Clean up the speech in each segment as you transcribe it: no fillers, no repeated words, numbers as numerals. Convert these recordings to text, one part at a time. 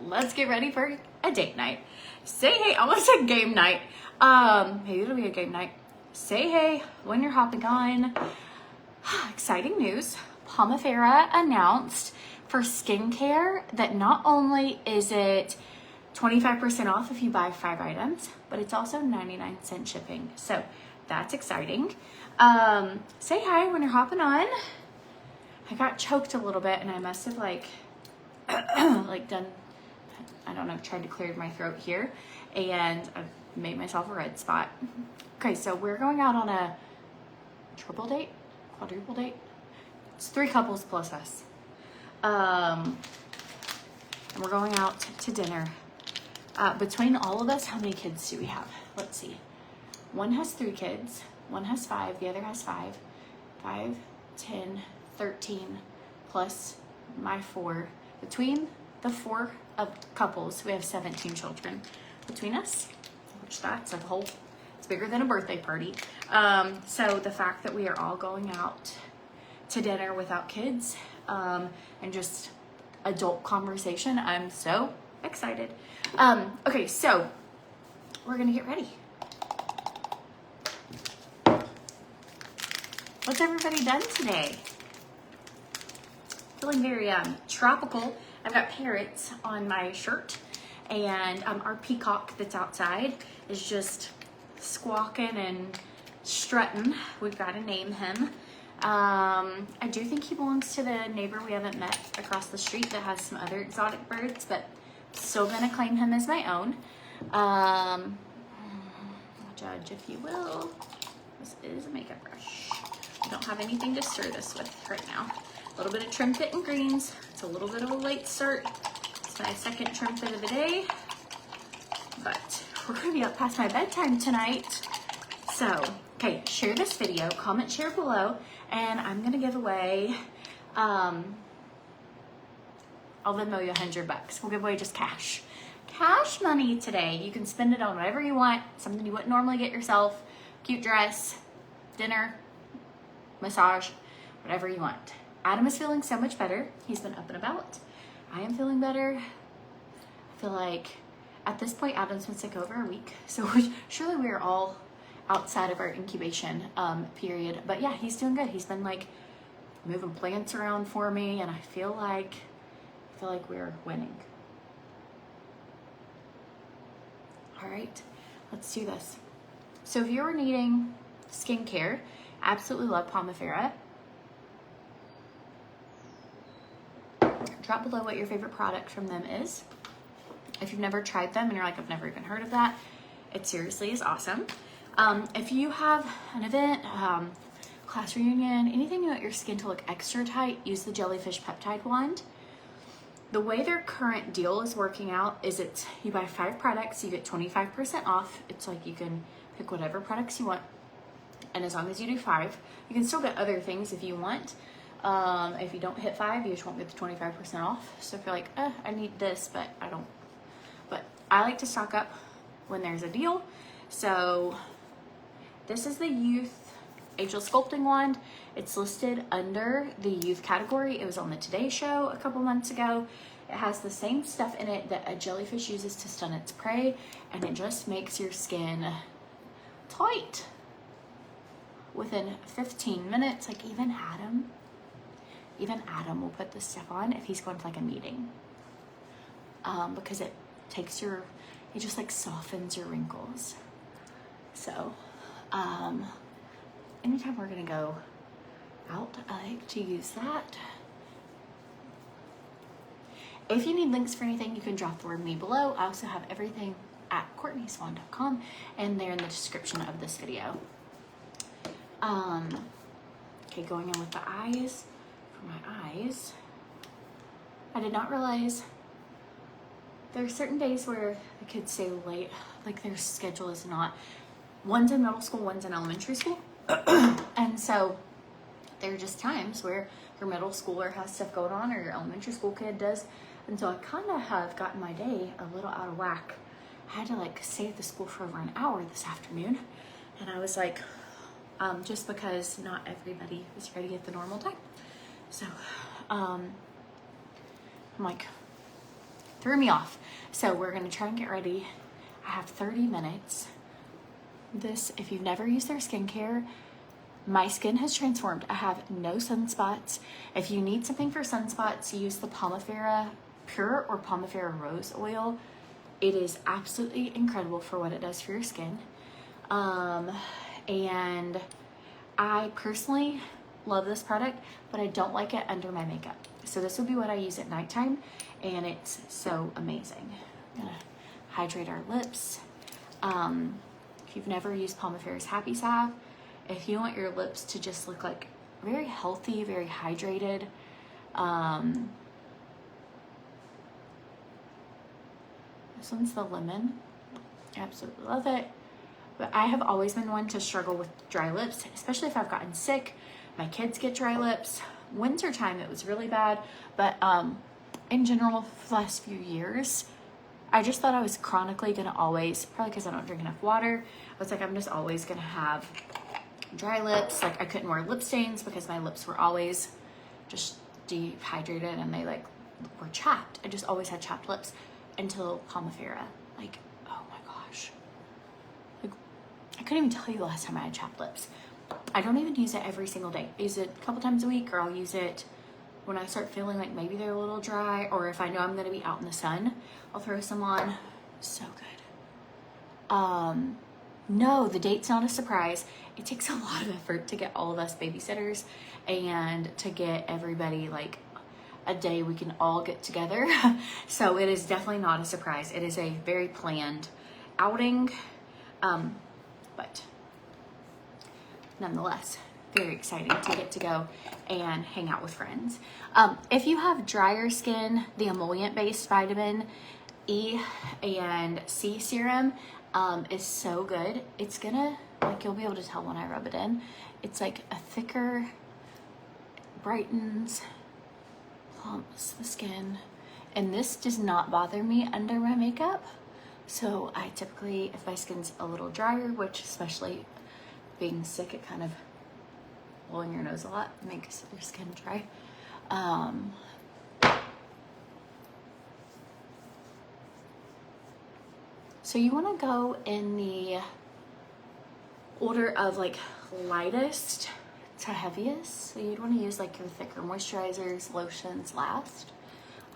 let's get ready for a date night. Say hey, I almost said game night. Maybe it'll be a game night. Say hey when you're hopping on. Exciting news. Pomifera announced for skincare that not only is it 25% off if you buy 5 items, but it's also 99-cent shipping. So that's exciting. Say hi when you're hopping on. I got choked a little bit and I must have like done, I don't know, tried to clear my throat here, and I've made myself a red spot. Okay, so we're going out on a triple date, quadruple date. It's 3 couples plus us. And we're going out to dinner. Between all of us, how many kids do we have? Let's see. One has 3 kids, one has 5, the other has 5. 5, 10, 13, plus my 4. Between the 4 couples, we have 17 children. Between us, which that's a whole, it's bigger than a birthday party. So the fact that we are all going out to dinner without kids, and just adult conversation, I'm so excited. Okay, so we're gonna get ready. What's everybody done today? Feeling very tropical. I've got parrots on my shirt, and our peacock that's outside is just squawking and strutting. We've got to name him. I do think he belongs to the neighbor we haven't met across the street that has some other exotic birds, but still gonna claim him as my own. Judge, if you will. This is a makeup brush. I don't have anything to stir this with right now. A little bit of TrimFit and greens. It's a little bit of a late start. It's my second TrimFit of the day, but we're gonna be up past my bedtime tonight. So, okay, share this video, comment, share below, and I'm gonna give away, I'll Venmo you $100. We'll give away just cash. Cash money today. You can spend it on whatever you want, something you wouldn't normally get yourself, cute dress, dinner, massage, whatever you want. Adam is feeling so much better. He's been up and about. I am feeling better. I feel like at this point, Adam's been sick over a week. So surely we're all outside of our incubation period. But yeah, he's doing good. He's been like moving plants around for me, and I feel like we're winning. All right, let's do this. So if you're needing skincare, absolutely love Pomifera. Drop below what your favorite product from them is. If you've never tried them and you're like, I've never even heard of that, it seriously is awesome. If you have an event, class reunion, anything you want your skin to look extra tight, use the Jellyfish Peptide Wand. The way their current deal is working out is it's you buy 5 products, you get 25% off. It's like you can pick whatever products you want, and as long as you do 5, you can still get other things if you want. If you don't hit 5, you just won't get the 25% off. So if you're like, I need this, but I don't. But I like to stock up when there's a deal. So this is the Youth Ageless Sculpting Wand. It's listed under the youth category. It was on the Today Show a couple months ago. It has the same stuff in it that a jellyfish uses to stun its prey, and it just makes your skin tight within 15 minutes. Like even Adam will put this stuff on if he's going to like a meeting, because it just like softens your wrinkles. So anytime we're gonna go out, I like to use that. If you need links for anything, you can drop the word me below. I also have everything at CourtneySwan.com, and they're in the description of this video. Okay, going in with the eyes. For my eyes, I did not realize there are certain days where the kids stay late, like their schedule is not. One's in middle school, one's in elementary school. And so there are just times where your middle schooler has stuff going on or your elementary school kid does. And so I kind of have gotten my day a little out of whack. I had to like stay at the school for over an hour this afternoon. And I was like, just because not everybody is ready at the normal time. So I'm like threw me off. So we're gonna try and get ready. I have 30 minutes. This, if you've never used their skincare, my skin has transformed. I have no sunspots. If you need something for sunspots, use the Pomifera Pure or Pomifera Rose Oil. It is absolutely incredible for what it does for your skin. And I personally love this product, but I don't like it under my makeup. So this would be what I use at nighttime, and it's so amazing. I'm gonna hydrate our lips. If you've never used Pomifera's Happy Salve, if you want your lips to just look like very healthy, very hydrated, this one's the lemon. I absolutely love it. But I have always been one to struggle with dry lips, especially if I've gotten sick. My kids get dry lips. Winter time, it was really bad. But in general, for the last few years, I just thought I was chronically gonna always, probably because I don't drink enough water, I was like, I'm just always gonna have dry lips. Like I couldn't wear lip stains because my lips were always just dehydrated and they like were chapped. I just always had chapped lips until Pomifera. Like, oh my gosh. Like, I couldn't even tell you the last time I had chapped lips. I don't even use it every single day. I use it a couple times a week, or I'll use it when I start feeling like maybe they're a little dry, or if I know I'm gonna be out in the sun, I'll throw some on. So good. No, the date's not a surprise. It takes a lot of effort to get all of us babysitters and to get everybody like a day we can all get together. So it is definitely not a surprise. It is a very planned outing, but nonetheless, very exciting to get to go and hang out with friends. If you have drier skin, the emollient-based vitamin E and C serum is so good. It's gonna, like, you'll be able to tell when I rub it in. It's like a thicker, brightens, plumps the skin. And this does not bother me under my makeup. So I typically, if my skin's a little drier, which especially being sick, it kind of blowing your nose a lot makes your skin dry. So you want to go in the order of like lightest to heaviest. So you'd want to use like your thicker moisturizers, lotions last.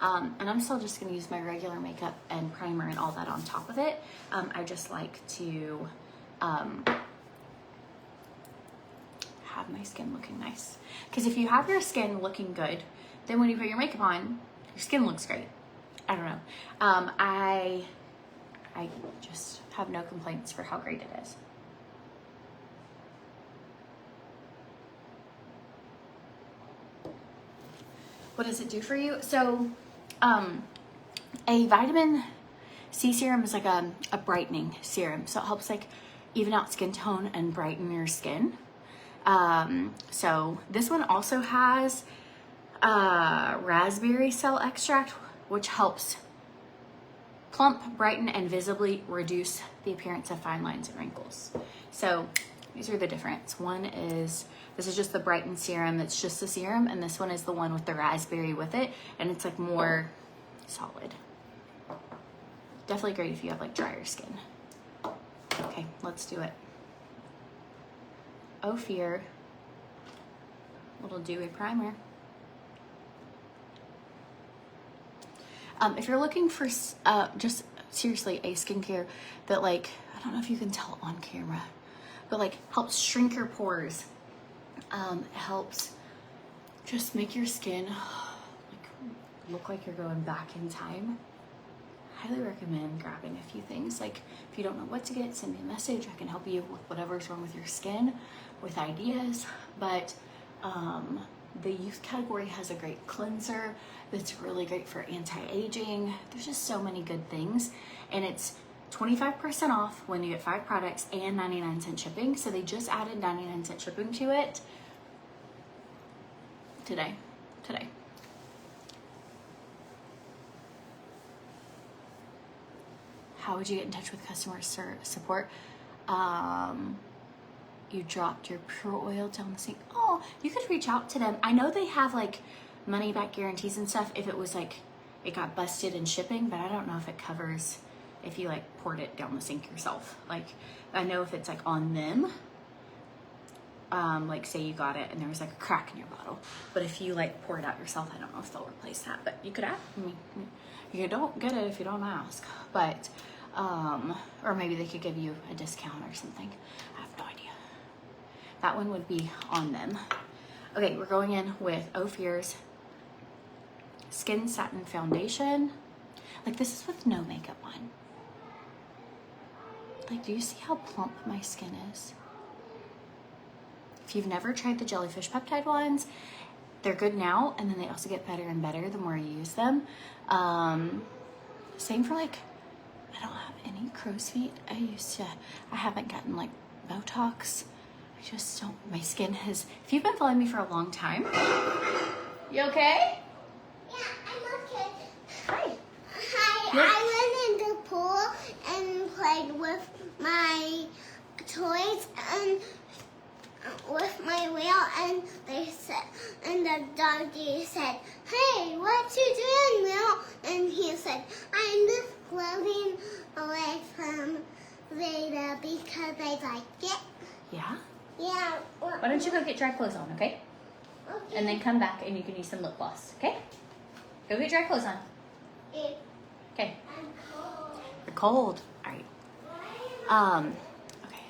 And I'm still just going to use my regular makeup and primer and all that on top of it. I just like to have my skin looking nice. Because if you have your skin looking good, then when you put your makeup on, your skin looks great. I don't know. I just have no complaints for how great it is. What does it do for you? So, a vitamin C serum is like a brightening serum. So it helps like even out skin tone and brighten your skin. So this one also has raspberry cell extract, which helps plump, brighten, and visibly reduce the appearance of fine lines and wrinkles. So these are the difference. One is, this is just the brighten serum, it's just the serum, and this one is the one with the raspberry with it, and it's like more solid. Definitely great if you have like drier skin. Okay, let's do it. Oh Fear, little dewy primer. If you're looking for just seriously a skincare that, like, I don't know if you can tell on camera, but like helps shrink your pores, helps just make your skin like look like you're going back in time. Highly recommend grabbing a few things. Like if you don't know what to get, send me a message. I can help you with whatever's wrong with your skin, with ideas. But the youth category has a great cleanser that's really great for anti-aging. There's just so many good things, and it's 25% off when you get 5 products and 99-cent shipping. So they just added 99-cent shipping to it today. How would you get in touch with customer support? You dropped your Pure Oil down the sink. Oh, you could reach out to them. I know they have like money back guarantees and stuff if it was like it got busted in shipping, but I don't know if it covers if you like poured it down the sink yourself. Like I know if it's like on them, like say you got it and there was like a crack in your bottle, but if you like pour it out yourself, I don't know if they'll replace that, but you could ask. I mean, you don't get it if you don't ask, but or maybe they could give you a discount or something. I have no idea. That one would be on them. Okay, we're going in with Ophir's Skin Satin Foundation. Like this is with no makeup on. Like, do you see how plump my skin is? If you've never tried the jellyfish peptide ones, they're good now, and then they also get better and better the more you use them. Same for like, I don't have any crow's feet. I haven't gotten like Botox. I just don't, my skin has, if you've been following me for a long time, you okay? Yeah, I'm okay. Hi. Hi, I went in the pool and played with my toys and with my wheel, and they said, and the doggy said, "Hey, what you doing, Will?" And he said, "I'm just floating away from Veda because I like it." Yeah? Yeah. Why don't you go get dry clothes on, okay? Okay. And then come back and you can use some lip gloss, okay? Go get dry clothes on. Okay. I'm cold. You're cold. All right. Okay.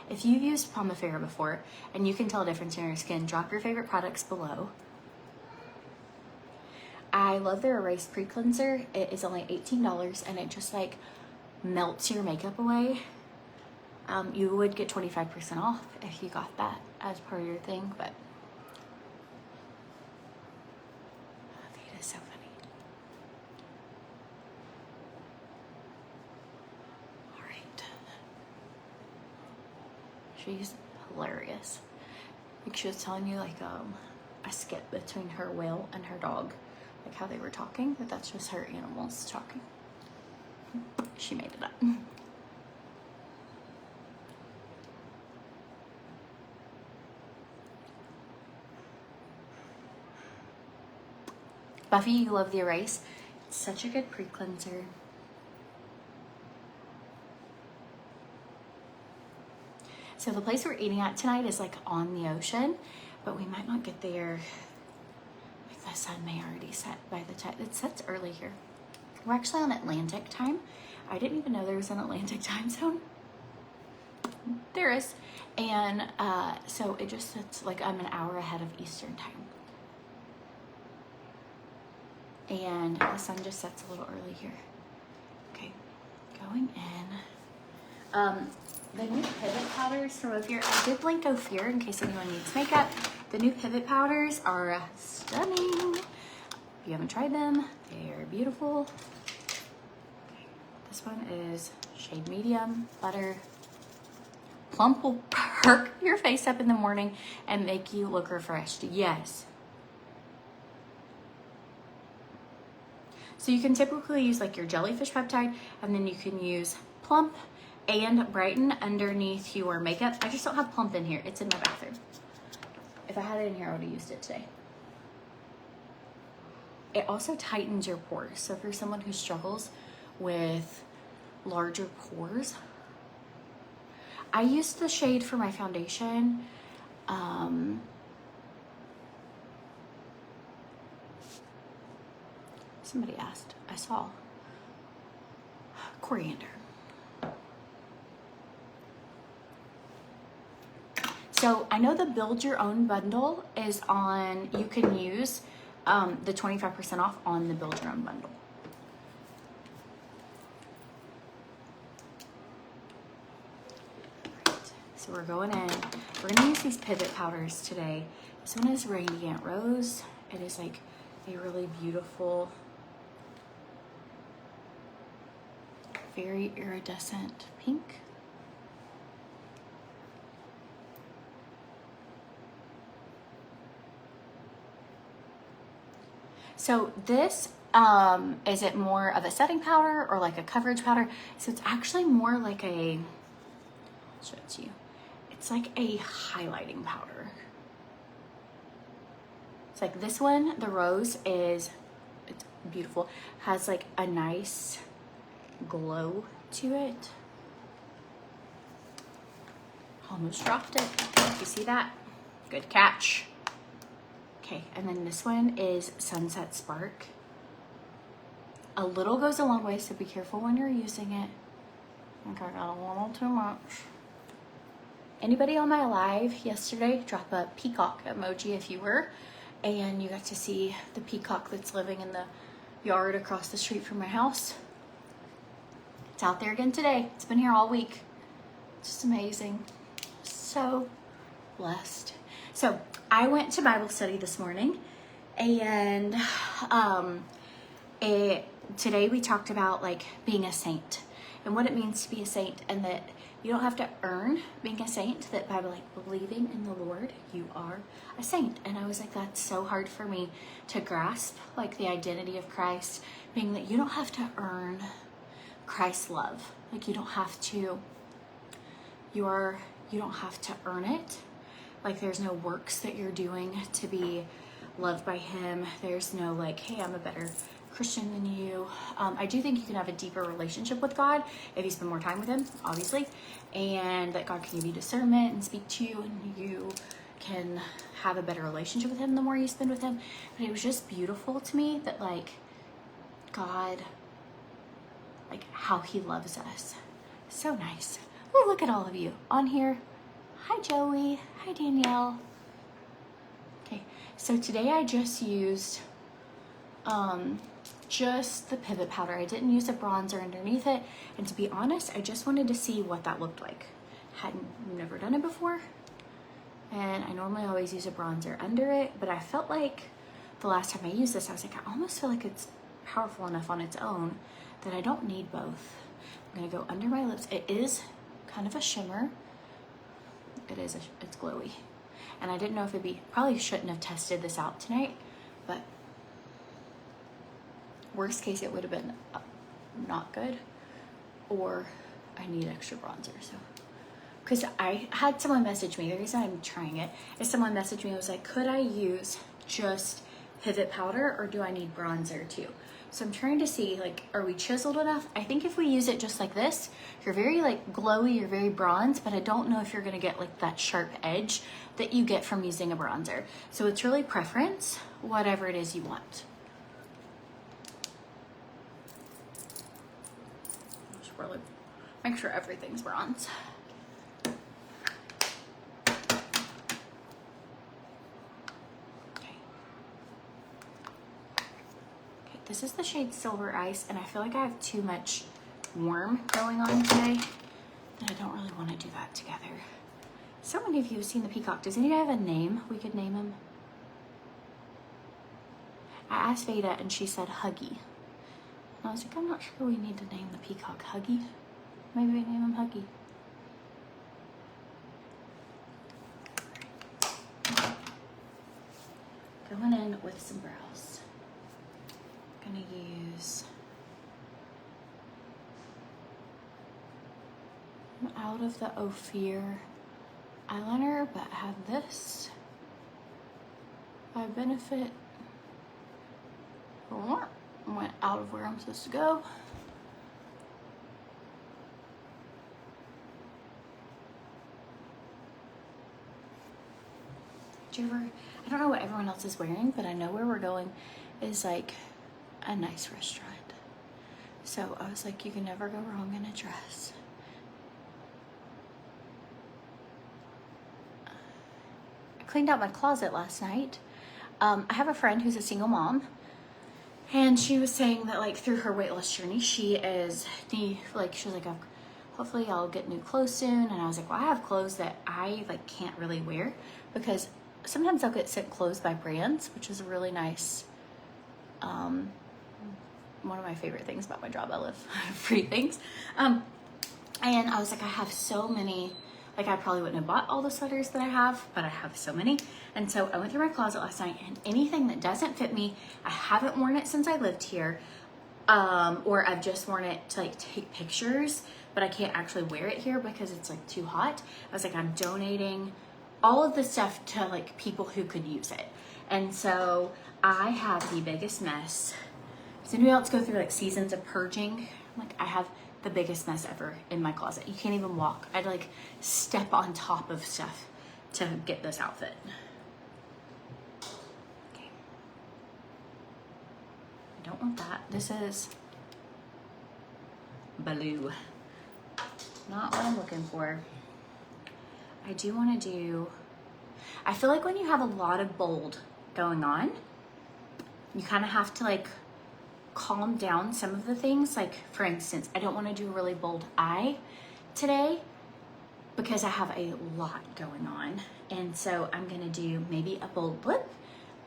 If you've used Pomifera before and you can tell a difference in your skin, drop your favorite products below. I love their Erase Pre-Cleanser. It is only $18 and it just like melts your makeup away. You would get 25% off if you got that as part of your thing, but it is so funny. All right. She's hilarious. Like she was telling you like a skit between her whale and her dog, like how they were talking, but that's just her animals talking. She made it up. Buffy, you love the Erase. It's such a good pre-cleanser. So the place we're eating at tonight is like on the ocean, but we might not get there. Like the sun may already set by the time, it sets early here. We're actually on Atlantic time. I didn't even know there was an Atlantic time zone. There is. And so it just sets like I'm an hour ahead of Eastern time. And the sun just sets a little early here. Okay, going in. The new Pivot powders from Ophir, I did link Ophir in case anyone needs makeup. The new Pivot powders are stunning. If you haven't tried them, they are beautiful. Okay. This one is shade medium, butter. Plump will perk your face up in the morning and make you look refreshed. Yes. So you can typically use like your jellyfish peptide, and then you can use Plump and Brighten underneath your makeup. I just don't have Plump in here. It's in my bathroom. If I had it in here, I would have used it today. It also tightens your pores. So if you're someone who struggles with larger pores, I used the shade for my foundation. Somebody asked, I saw coriander. So I know the Build Your Own bundle is on, you can use the 25% off on the Build Your Own bundle. Right, so we're going in. We're gonna use these Pivot powders today. This one is Radiant Rose. It is like a really beautiful, very iridescent pink. So this, is it more of a setting powder or like a coverage powder? So it's actually more like a, I'll show it to you. It's like a highlighting powder. It's like this one, the rose is beautiful. Has like a nice glow to it. Almost dropped it. You see that? Good catch. Okay, and then this one is Sunset Spark. A little goes a long way, so be careful when you're using it. Okay, I got a little too much. Anybody on my live yesterday, drop a peacock emoji if you were, and you got to see the peacock that's living in the yard across the street from my house. It's out there again today. It's been here all week. It's just amazing. So blessed. So I went to Bible study this morning, and today we talked about like being a saint and what it means to be a saint, and that you don't have to earn being a saint, that by like believing in the Lord, you are a saint. And I was like, that's so hard for me to grasp, like the identity of Christ, being that you don't have to earn Christ's love. Like you don't have to, you don't have to earn it. Like there's no works that you're doing to be loved by him. There's no like, hey, I'm a better Christian than you. I do think you can have a deeper relationship with God if you spend more time with him, obviously, and that God can give you discernment and speak to you, and you can have a better relationship with him the more you spend with him. But it was just beautiful to me that like God, like how he loves us. So nice. Oh, look at all of you on here. Hi, Joey. Hi, Danielle. Okay, so today I just used just the pivot powder. I didn't use a bronzer underneath it, and to be honest, I just wanted to see what that looked like. Never done it before, and I normally always use a bronzer under it, but I felt like the last time I used this, I was like, I almost feel like it's powerful enough on its own that I don't need both. I'm gonna go under my lips. It is kind of a shimmer. It's glowy, and I didn't know if it'd be, probably shouldn't have tested this out tonight, but worst case it would have been not good, or I need extra bronzer. So because I had someone message me, the reason I'm trying it is someone messaged me and was like, could I use just pivot powder or do I need bronzer too? So I'm trying to see, like, are we chiseled enough? I think if we use it just like this, you're very like glowy, you're very bronze, but I don't know if you're gonna get like that sharp edge that you get from using a bronzer. So it's really preference, whatever it is you want. Just really make sure everything's bronze. This is the shade Silver Ice, and I feel like I have too much warm going on today, and I don't really want to do that together. So many of you have seen the peacock. Does anybody have a name we could name him? I asked Veda, and she said Huggy. And I was like, I'm not sure we need to name the peacock Huggy. Maybe we name him Huggy. Going in with some brows. Gonna use, I'm out of the Ophir eyeliner, but I have this by Benefit. Went out of where I'm supposed to go. Do you ever, I don't know what everyone else is wearing, but I know where we're going is like a nice restaurant. So I was like, you can never go wrong in a dress. I cleaned out my closet last night. I have a friend who's a single mom, and she was saying that like through her weight loss journey, she was like, oh, hopefully I'll get new clothes soon. And I was like, well, I have clothes that I like can't really wear, because sometimes I'll get sent clothes by brands, which is a really nice, one of my favorite things about my job. I love free things. And I was like, I have so many, like I probably wouldn't have bought all the sweaters that I have, but I have so many. And so I went through my closet last night, and anything that doesn't fit me, I haven't worn it since I lived here, or I've just worn it to like take pictures, but I can't actually wear it here because it's like too hot. I was like, I'm donating all of this stuff to like people who could use it. And so I have the biggest mess Does anybody else go through like seasons of purging? Like I have the biggest mess ever in my closet. You can't even walk. I'd like step on top of stuff to get this outfit. Okay. I don't want that. This is blue. Not what I'm looking for. I do want to do, I feel like when you have a lot of bold going on, you kind of have to like calm down some of the things. Like for instance, I don't want to do a really bold eye today because I have a lot going on. And so I'm going to do maybe a bold lip,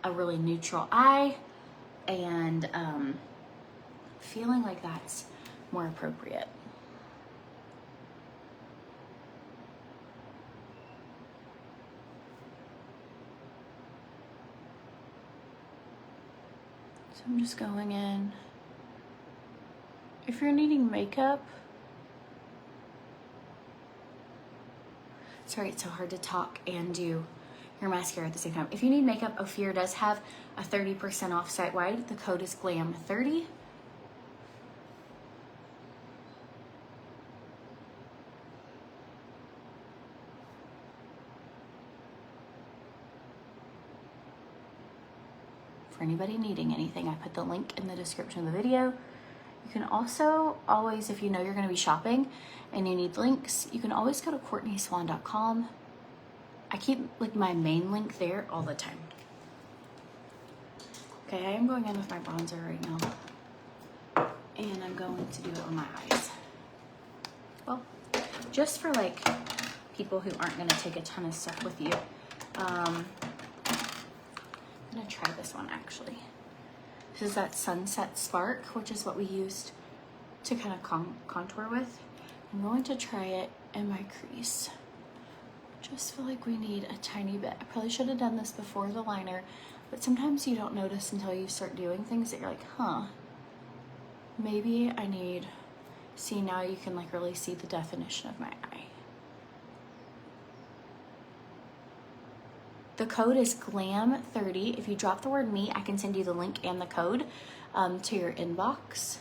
a really neutral eye, and feeling like that's more appropriate. So I'm just going in. If you're needing makeup, sorry, it's so hard to talk and do your mascara at the same time. If you need makeup, Ophir does have a 30% off site-wide. The code is GLAM30. For anybody needing anything, I put the link in the description of the video. You can also always, if you know you're going to be shopping and you need links, you can always go to CourtneySwan.com. I keep like my main link there all the time. Okay, I am going in with my bronzer right now, and I'm going to do it on my eyes. Well, just for like people who aren't going to take a ton of stuff with you. I'm gonna try this one actually. This is that Sunset Spark, which is what we used to kind of contour with. I'm going to try it in my crease. Just feel like we need a tiny bit. I probably should have done this before the liner, but sometimes you don't notice until you start doing things that you're like, huh, maybe I need, see now you can like really see the definition of my eye. The code is GLAM30. If you drop the word me, I can send you the link and the code to your inbox.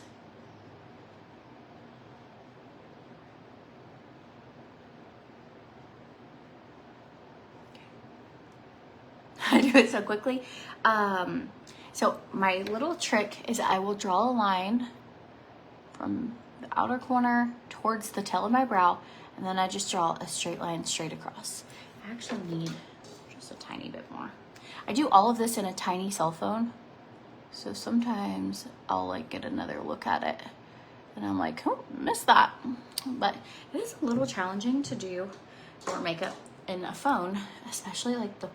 I do it so quickly. So my little trick is I will draw a line from the outer corner towards the tail of my brow, and then I just draw a straight line straight across. I actually need a tiny bit more. I do all of this in a tiny cell phone, so sometimes I'll like get another look at it and I'm like, oh, missed that. But it is a little challenging to do your makeup in a phone, especially like the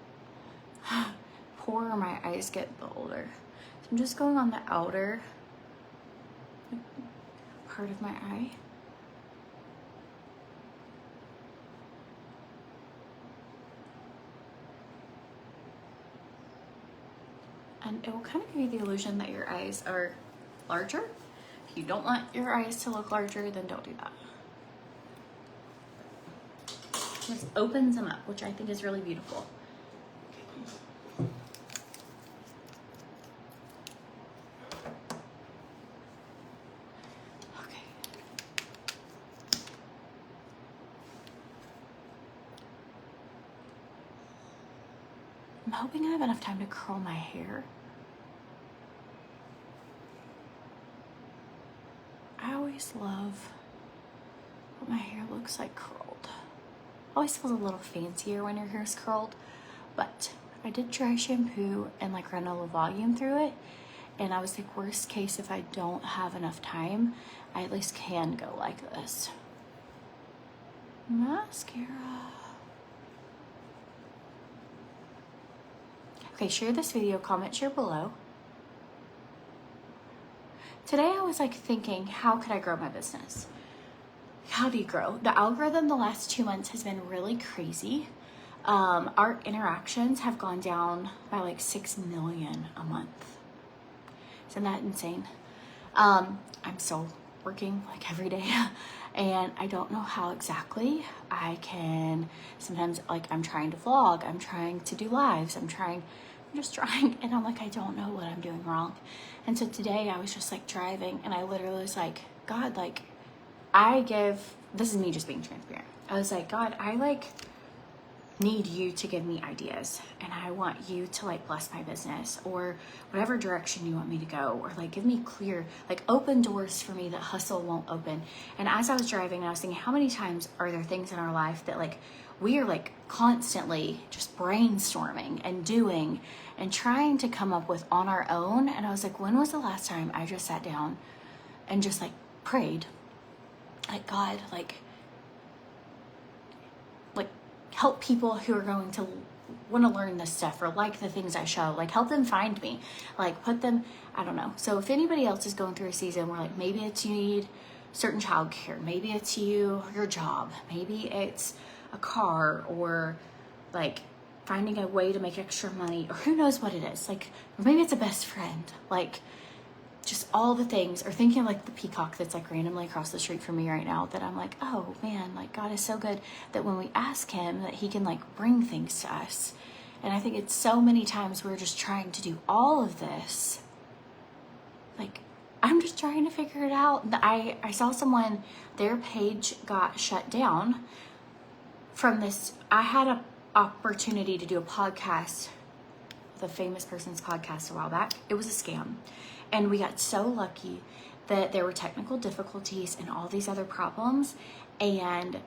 poorer my eyes get, the older. So I'm just going on the outer part of my eye. And it will kind of give you the illusion that your eyes are larger. If you don't want your eyes to look larger, then don't do that. This opens them up, which I think is really beautiful. Okay. I'm hoping I have enough time to curl my hair. I always love what my hair looks like curled. Always feels a little fancier when your hair's curled, but I did dry shampoo and like run a little volume through it, and I was like, worst case, if I don't have enough time, I at least can go like this. Mascara. Okay, share this video, comment, share below. Today I was like thinking, how could I grow my business? How do you grow? The algorithm the last 2 months has been really crazy. Our interactions have gone down by like 6 million a month. Isn't that insane? I'm still working like every day and I don't know how exactly I can, sometimes like I'm trying to vlog, I'm trying to do lives, I'm trying just trying. And I'm like, I don't know what I'm doing wrong. And so today I was just like driving and I literally was like, God, like this is me just being transparent. I was like, God, I like need you to give me ideas, and I want you to like bless my business or whatever direction you want me to go, or like give me clear, like open doors for me that hustle won't open. And as I was driving, I was thinking, how many times are there things in our life that like we are like constantly just brainstorming and doing and trying to come up with on our own? And I was like, when was the last time I just sat down and just like prayed, like, God, like help people who are going to want to learn this stuff or like the things I show, like help them find me, like put them, I don't know. So if anybody else is going through a season where like maybe it's you need certain childcare, maybe it's your job, maybe it's a car, or like finding a way to make extra money, or who knows what it is, like, or maybe it's a best friend, like just all the things, or thinking of like the peacock that's like randomly across the street from me right now, that I'm like, oh man, like God is so good that when we ask him that he can like bring things to us. And I think it's so many times we're just trying to do all of this. Like, I'm just trying to figure it out. I saw someone, their page got shut down from this. I had an opportunity to do a podcast, the famous person's podcast a while back. It was a scam. And we got so lucky that there were technical difficulties and all these other problems. And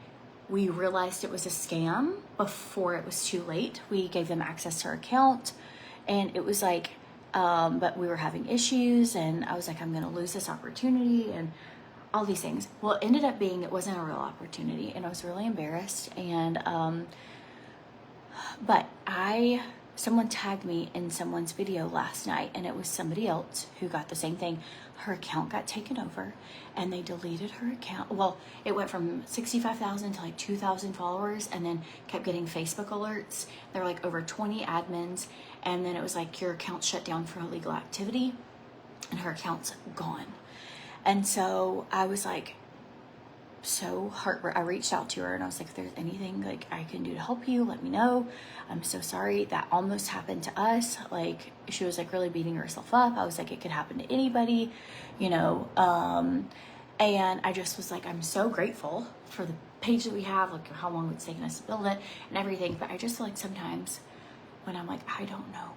we realized it was a scam before it was too late. We gave them access to our account, and it was like, but we were having issues, and I was like, I'm gonna lose this opportunity and all these things. Well, it ended up being, it wasn't a real opportunity, and I was really embarrassed. And, but someone tagged me in someone's video last night, and it was somebody else who got the same thing. Her account got taken over and they deleted her account. Well, it went from 65,000 to like 2,000 followers, and then kept getting Facebook alerts. There were like over 20 admins, and then it was like, your account's shut down for illegal activity, and her account's gone. And so I was like, so heartbroken. I reached out to her and I was like, if there's anything like I can do to help you, let me know. I'm so sorry. That almost happened to us. Like, she was like really beating herself up. I was like, it could happen to anybody, you know. And I just was like, I'm so grateful for the page that we have, like how long it's taken us to build it and everything. But I just feel like sometimes when I'm like, I don't know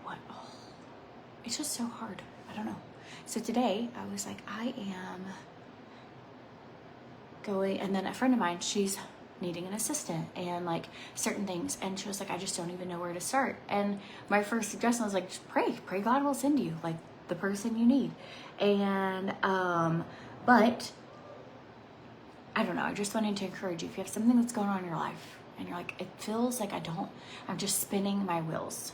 it's just so hard. I don't know. So today I was like, I am going, and then a friend of mine, she's needing an assistant and like certain things, and she was like, I just don't even know where to start. And my first suggestion was like, just pray God will send you like the person you need. And but I don't know, I just wanted to encourage you, if you have something that's going on in your life and you're like, it feels like I'm just spinning my wheels,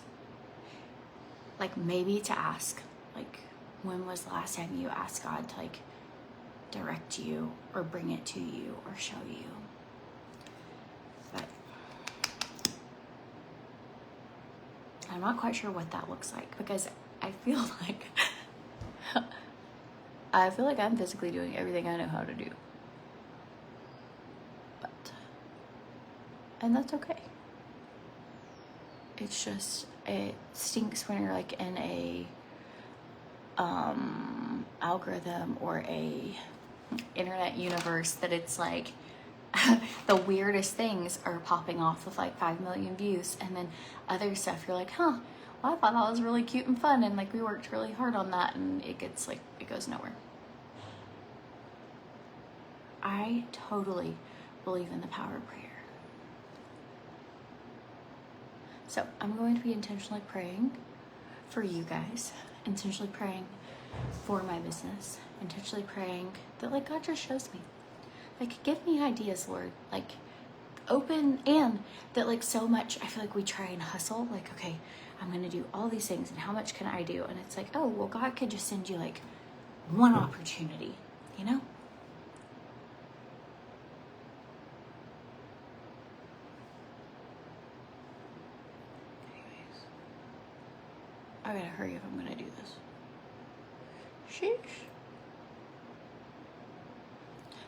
like maybe to ask, like, when was the last time you asked God to like direct you or bring it to you or show you? But I'm not quite sure what that looks like, because I feel like I'm physically doing everything I know how to do. And that's okay. It's just, it stinks when you're like in a algorithm or a internet universe that it's like the weirdest things are popping off with like 5 million views, and then other stuff you're like, well, I thought that was really cute and fun, and like we worked really hard on that, and it gets like, it goes nowhere. I totally believe in the power of prayer. So I'm going to be intentionally praying for you guys, intentionally praying for my business, intentionally praying that like God just shows me, like, give me ideas, Lord, like open. And that like so much, I feel like we try and hustle, like, okay, I'm gonna do all these things and how much can I do? And it's like, oh, well, God could just send you like one opportunity, you know? I gotta hurry if I'm gonna do this. Sheesh.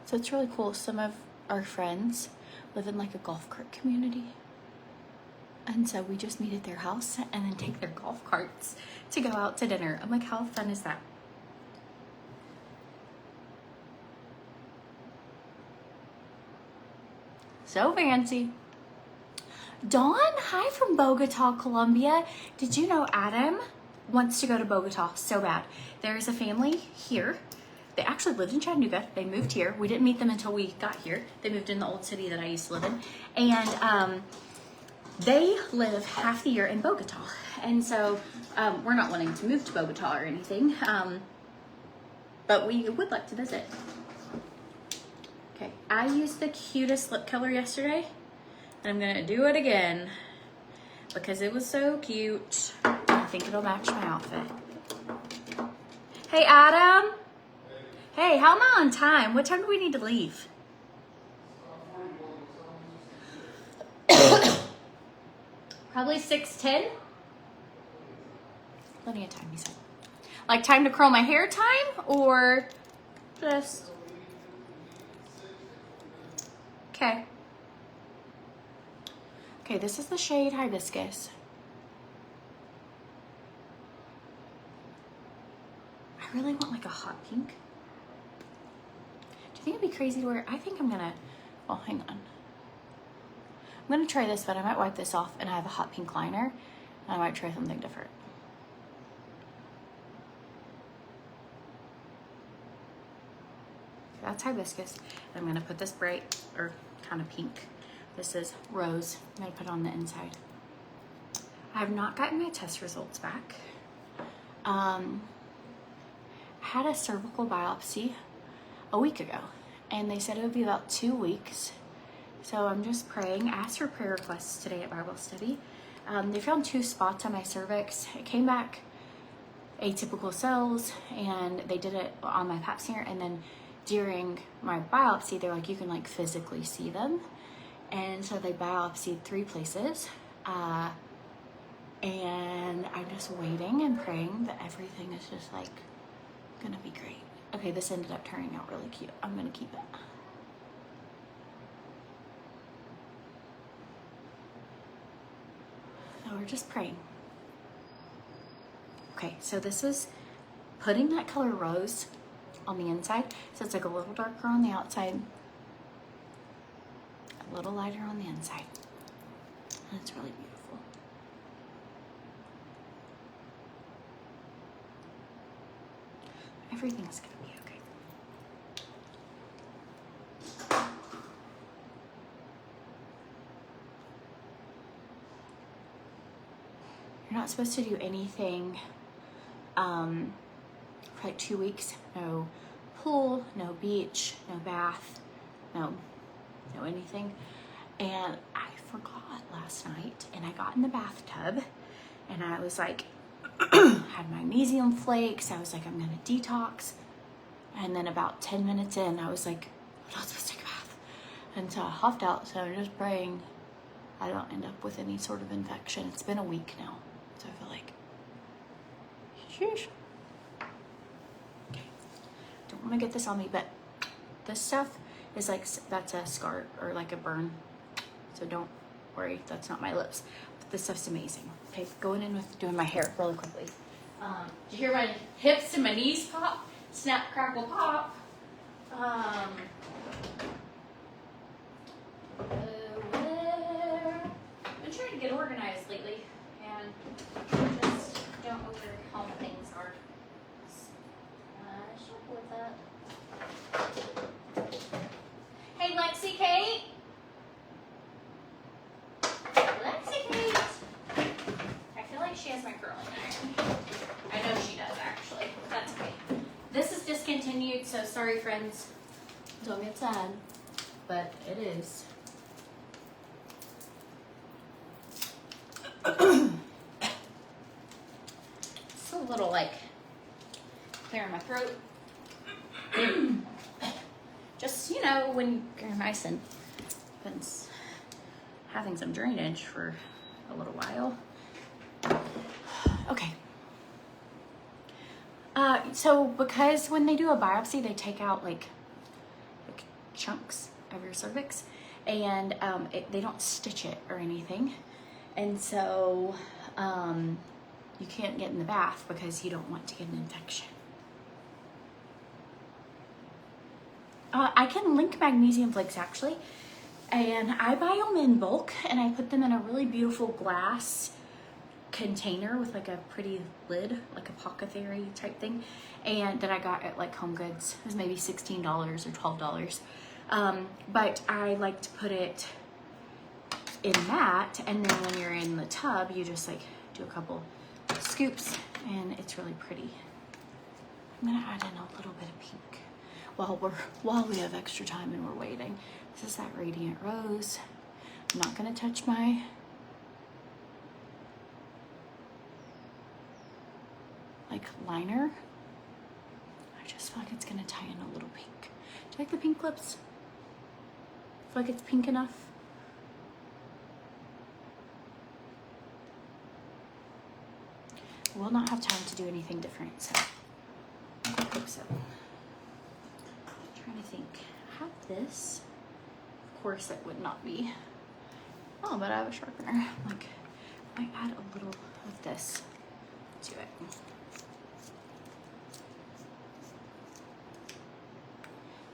So it's really cool. Some of our friends live in like a golf cart community. And so we just meet at their house and then take their golf carts to go out to dinner. I'm like, how fun is that? So fancy. Dawn, hi from Bogota, Colombia. Did you know Adam wants to go to Bogota so bad? There's a family here. They actually lived in Chattanooga. They moved here. We didn't meet them until we got here. They moved in the old city that I used to live in. And they live half the year in Bogota. And so we're not wanting to move to Bogota or anything, but we would like to visit. Okay, I used the cutest lip color yesterday, and I'm gonna do it again because it was so cute. I think it'll match my outfit. Hey, Adam. Hey, how am I on time? What time do we need to leave? Probably 6:10. Plenty of time, he said. Like time to curl my hair time, or just... Okay. Okay, this is the shade Hibiscus. I really want like a hot pink. Do you think it'd be crazy to wear? I think I'm gonna, well, hang on. I'm gonna try this, but I might wipe this off and I have a hot pink liner. And I might try something different. That's Hibiscus. I'm gonna put this bright, or kind of pink. This is Rose. I'm gonna put it on the inside. I have not gotten my test results back. Had a cervical biopsy a week ago, and they said it would be about 2 weeks. So I'm just praying. I asked for prayer requests today at Bible study. They found 2 spots on my cervix. It came back atypical cells, and they did it on my pap smear, and then during my biopsy, they're like, you can like physically see them. And so they biopsied 3 places. And I'm just waiting and praying that everything is just like gonna be great. Okay, this ended up turning out really cute. I'm gonna keep it. So we're just praying. Okay, so this is putting that color Rose on the inside. So it's like a little darker on the outside, a little lighter on the inside. And it's really beautiful. Everything's gonna be okay. You're not supposed to do anything for like 2 weeks. No pool, no beach, no bath, no anything. And I forgot last night, and I got in the bathtub and I was like, had magnesium flakes. I was like, I'm gonna detox. And then about 10 minutes in, I was like, I'm not supposed to take a bath. And so I hopped out. So I'm just praying I don't end up with any sort of infection. It's been a week now, so I feel like, sheesh. Okay, don't want to get this on me, but this stuff is like, that's a scar or like a burn. So don't worry, that's not my lips. But this stuff's amazing. Okay, going in with doing my hair really quickly. Did you hear my hips and my knees pop? Snap, crackle, pop. I've been trying to get organized lately, and just don't know where all the things are. I struggle with that. Hey, Lexi Kate. Lexi Kate. I feel like she has my curling iron. I know she does, actually. That's okay. This is discontinued, so sorry, friends. Don't get sad, but it is. It's a little like clearing my throat. Just, you know, when you're nice and been having some drainage for a little while. Okay. So because when they do a biopsy, they take out like chunks of your cervix, and they don't stitch it or anything. And so you can't get in the bath because you don't want to get an infection. I can link magnesium flakes actually, and I buy them in bulk and I put them in a really beautiful glass container with like a pretty lid, like apothecary type thing, and that I got at like Home Goods. It was maybe $16 or $12. But I like to put it in that, and then when you're in the tub, you just like do a couple scoops, and it's really pretty. I'm gonna add in a little bit of pink while we have extra time and we're waiting. This is that Radiant Rose. I'm not gonna touch my like liner. I just feel like it's gonna tie in a little pink. Do you like the pink lips? Feel like it's pink enough? We'll not have time to do anything different, so I hope so. I'm trying to think. I have this. Of course it would not be. Oh, but I have a sharpener. Like, I might add a little of this to it.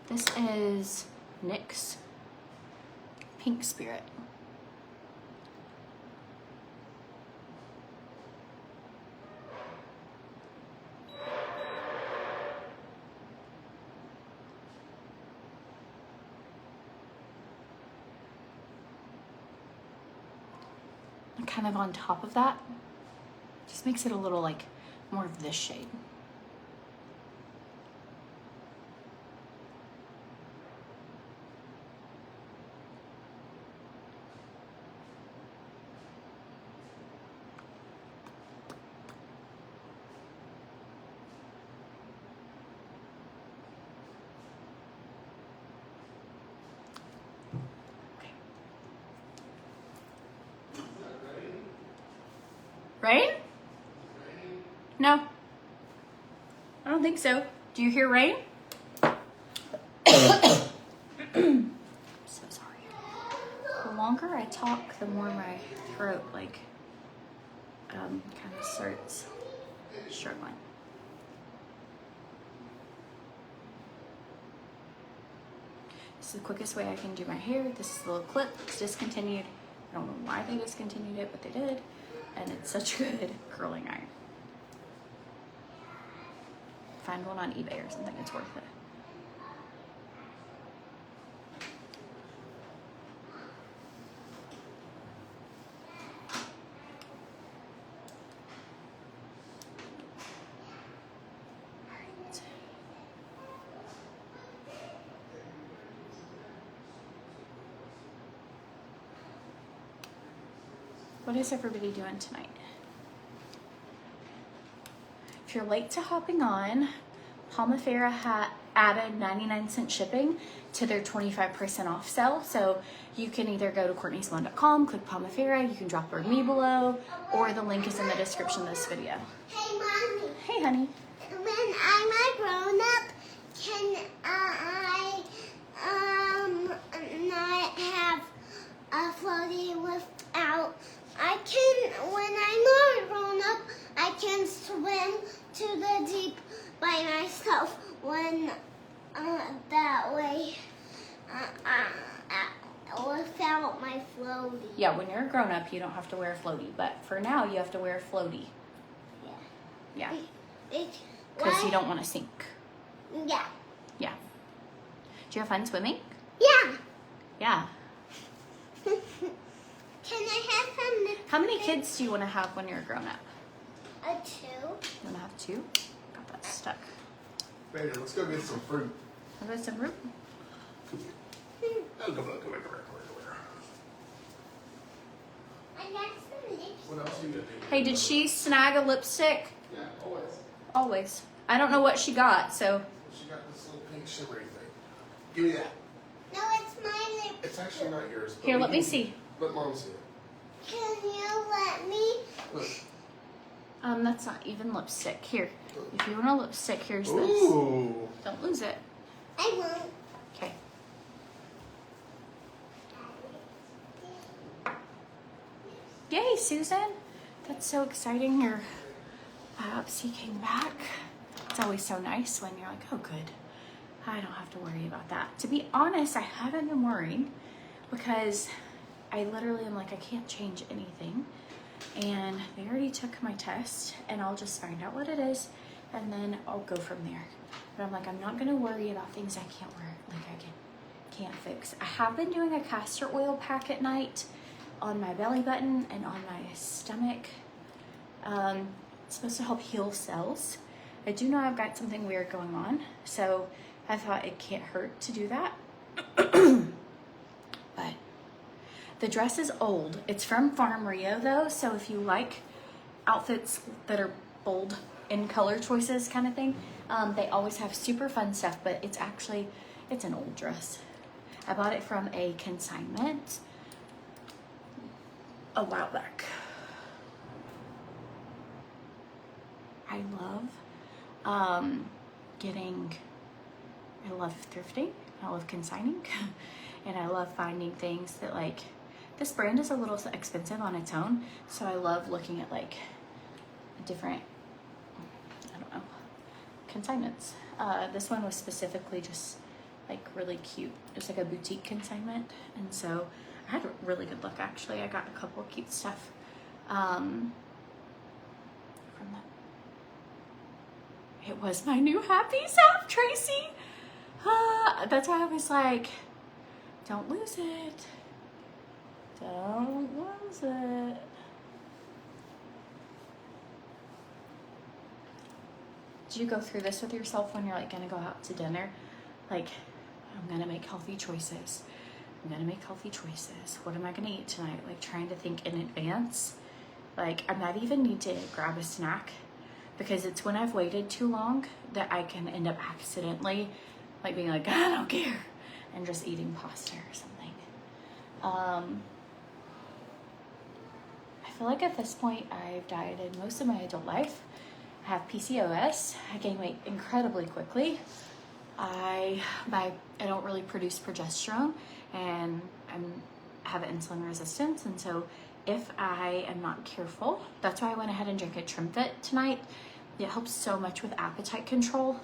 This is NYX Pink Spirit. And kind of on top of that, just makes it a little like more of this shade. Rain? No. I don't think so. Do you hear rain? I'm so sorry. The longer I talk, the more my throat like kind of starts struggling. This is the quickest way I can do my hair. This is the little clip. It's discontinued. I don't know why they discontinued it, but they did. And it's such a good curling iron. Find one on eBay or something, it's worth it. What is everybody doing tonight? If you're late to hopping on, Palmafera added 99-cent shipping to their 25% off sale. So you can either go to CourtneySalon.com, click Palmafera, you can drop a me below, or the link is in the description of this video. Hey, Mommy. Hey, honey. When I'm a grown up, can I not have a floaty without? I can, when I'm not grown up, I can swim to the deep by myself. When that way, without my floaty. Yeah, when you're a grown up, you don't have to wear a floaty, but for now, you have to wear a floaty. Yeah. Because you don't want to sink. Yeah. Yeah. Do you have fun swimming? Yeah. Yeah. Can I have some? How many kids do you want to have when you're a grown up? 2. You want to have 2? Got that stuck. Baby, let's go get some fruit. Have I some fruit? Oh, come on. I got some lipstick. What else are you gonna do? Hey, did she snag a lipstick? Yeah, always. Always. I don't know what she got, so. She got this little pink shimmery thing. Give me that. No, it's my lipstick. It's actually not yours. but Here, we let me can- see. Let Mom see it. Can you let me? Look. That's not even lipstick. Here, if you want a lipstick, here's this. Ooh. Don't lose it. I won't. Okay. Yay, Susan. That's so exciting. Your biopsy came back. It's always so nice when you're like, oh, good. I don't have to worry about that. To be honest, I haven't been worrying because I literally am like, I can't change anything. And they already took my test, and I'll just find out what it is, and then I'll go from there. But I'm like, I'm not gonna worry about things I can't can't fix. I have been doing a castor oil pack at night on my belly button and on my stomach. It's supposed to help heal cells. I do know I've got something weird going on, so I thought it can't hurt to do that. But the dress is old. It's from Farm Rio though, so if you like outfits that are bold in color choices kind of thing, they always have super fun stuff, but it's an old dress. I bought it from a consignment a while back. I love I love thrifting, I love consigning, and I love finding things that, like, this brand is a little expensive on its own, so I love looking at like different, I don't know, consignments. This one was specifically just like really cute. It's like a boutique consignment, and so I had a really good look actually. I got a couple of cute stuff from that. It was my new happy self, Tracy. That's why I was like, don't lose it. Don't lose it. Do you go through this with yourself when you're like gonna go out to dinner? Like, I'm gonna make healthy choices. I'm gonna make healthy choices. What am I gonna eat tonight? Like, trying to think in advance. Like, I might even need to grab a snack, because it's when I've waited too long that I can end up accidentally like being like, I don't care, and just eating pasta or something. I feel like at this point I've dieted most of my adult life. I have PCOS. I gain weight incredibly quickly. I don't really produce progesterone, and I have insulin resistance, and so if I am not careful, that's why I went ahead and drank a TrimFit tonight. It helps so much with appetite control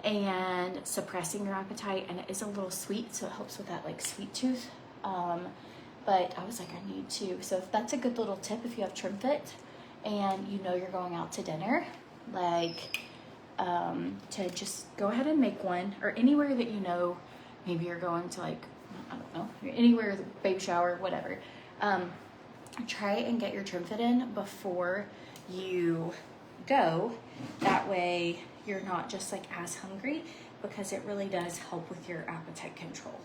and suppressing your appetite, and it is a little sweet, so it helps with that like sweet tooth. But I was like, I need to. So if that's a good little tip, if you have TrimFit and you know you're going out to dinner, like to just go ahead and make one, or anywhere that you know, maybe you're going to, like, I don't know, anywhere, baby shower, whatever. Try and get your TrimFit in before you go. That way you're not just like as hungry, because it really does help with your appetite control.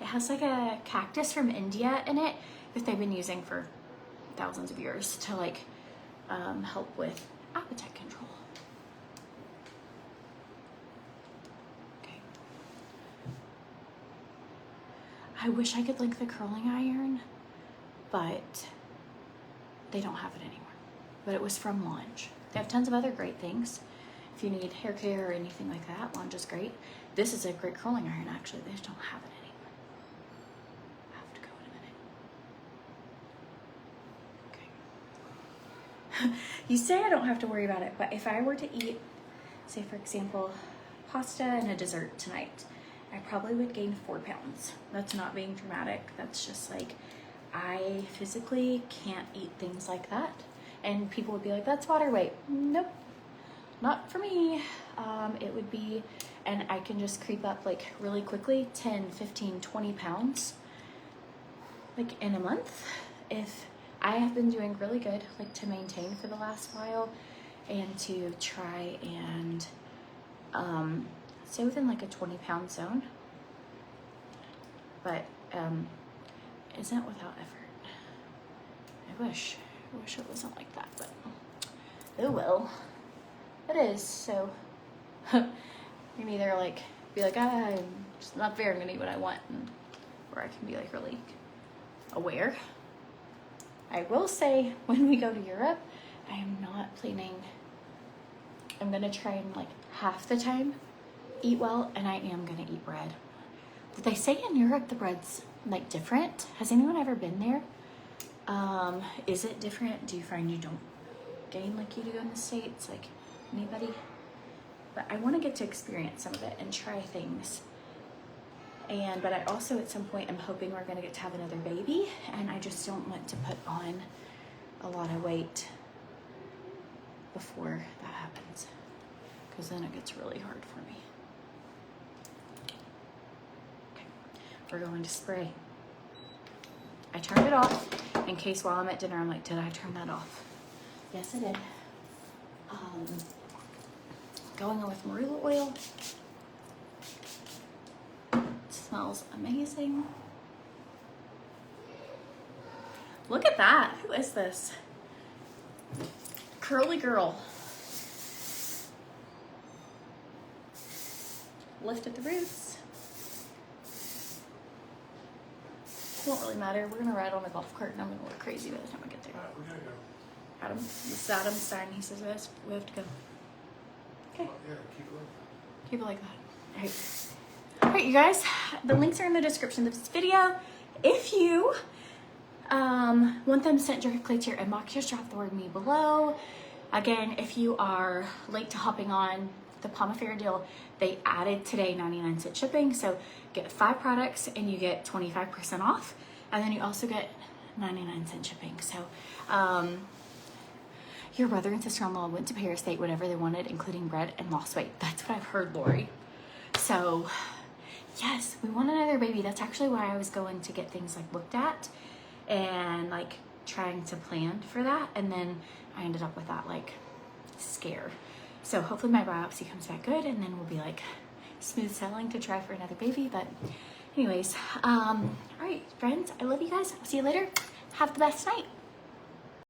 It has like a cactus from India in it that they've been using for thousands of years to like help with appetite control. Okay. I wish I could link the curling iron, but they don't have it anymore. But it was from Lunge. They have tons of other great things. If you need hair care or anything like that, Lunge is great. This is a great curling iron, actually. They just don't have it anymore. I have to go in a minute. Okay. You say I don't have to worry about it, but if I were to eat, say for example, pasta and a dessert tonight, I probably would gain 4 pounds. That's not being dramatic. That's just like, I physically can't eat things like that. And people would be like, that's water weight. Nope, not for me. It would be, and I can just creep up like really quickly, 10, 15, 20 pounds, like in a month. If I have been doing really good, like to maintain for the last while, and to try and stay within like a 20-pound zone. But isn't without effort. I wish it wasn't like that, but oh well. It is. So you can either like be like, I'm just not fair, I'm gonna eat what I want, or I can be like really aware. I will say, when we go to Europe, I am not planning. I'm gonna try and like half the time eat well, and I am gonna eat bread. But they say in Europe the bread's like different? Has anyone ever been there? Is it different? Do you find you don't gain like you do in the States? Like anybody? But I want to get to experience some of it and try things. But I also at some point I'm hoping we're going to get to have another baby, and I just don't want to put on a lot of weight before that happens, because then it gets really hard for me. Okay, we're going to spray. I turned it off in case while I'm at dinner I'm like, did I turn that off? Yes, I did. Going on with marula oil. It smells amazing. Look at that. Who is this? Curly girl. Lifted the roots. Won't really matter. We're gonna ride on a golf cart and I'm gonna look crazy by the time I get there. We gotta go. Adam, this is Adam's sign. He says we have to go. Okay. Yeah, keep going. Keep it like that. All right. All right, you guys. The links are in the description of this video. If you want them sent directly to your inbox, just drop the word me below. Again, if you are late to hopping on the Palma Fair deal, they added today 99-cent shipping. So get 5 products and you get 25% off. And then you also get 99-cent shipping. So your brother and sister-in-law went to Paris, ate whatever they wanted, including bread, and lost weight. That's what I've heard, Lori. So yes, we want another baby. That's actually why I was going to get things like looked at and like trying to plan for that. And then I ended up with that like scare. So hopefully my biopsy comes back good and then we'll be like smooth sailing to try for another baby. But anyways, all right, friends, I love you guys. I'll see you later. Have the best night.